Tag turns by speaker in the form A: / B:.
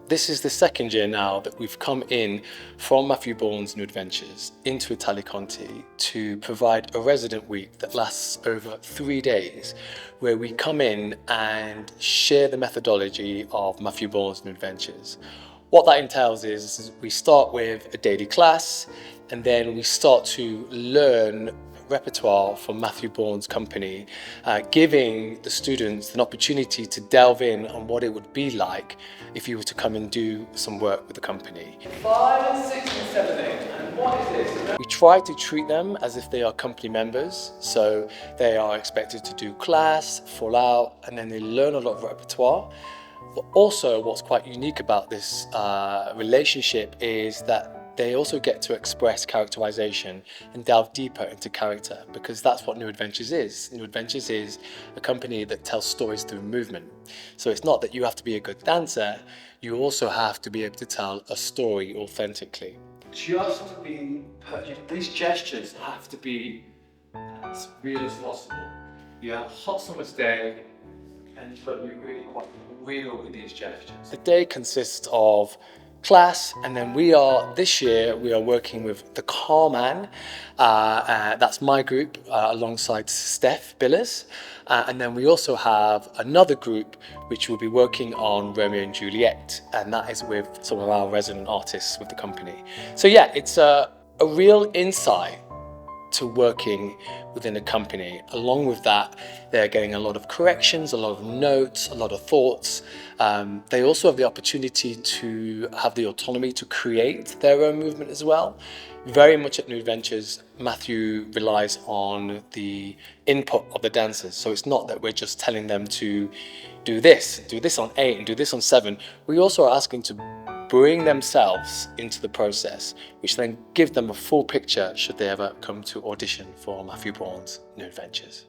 A: This is the second year now that we've come in from Matthew Bourne's New Adventures into Italia Conti to provide a resident week that lasts over 3 days, where we come in and share the methodology of Matthew Bourne's New Adventures. What that entails is we start with a daily class, and then we start to learn repertoire from Matthew Bourne's company, giving the students an opportunity to delve in on what it would be like if you were to come and do some work with the company. 5 and 6 and 7, 8, and what is this? We try to treat them as if they are company members, so they are expected to do class, fall out, and then they learn a lot of repertoire. But also what's quite unique about this relationship is that they also get to express characterization and delve deeper into character, because that's what New Adventures is. New Adventures is a company that tells stories through movement. So it's not that you have to be a good dancer, you also have to be able to tell a story authentically. Just to be perfect, these gestures have to be as real as possible. Yeah, hot summer's day, and but you're really quite real with these gestures. The day consists of class, and then this year we are working with the Carman, that's my group, alongside Steph Billers, and then we also have another group which will be working on Romeo and Juliet, and that is with some of our resident artists with the company. So yeah, it's a real insight to working within a company. Along with that, they're getting a lot of corrections, a lot of notes, a lot of thoughts. They also have the opportunity to have the autonomy to create their own movement as well. Very much at New Adventures, Matthew relies on the input of the dancers. So it's not that we're just telling them to do this on 8 and do this on 7. We also are asking to bring themselves into the process, which then give them a full picture should they ever come to audition for Matthew Bourne's New Adventures.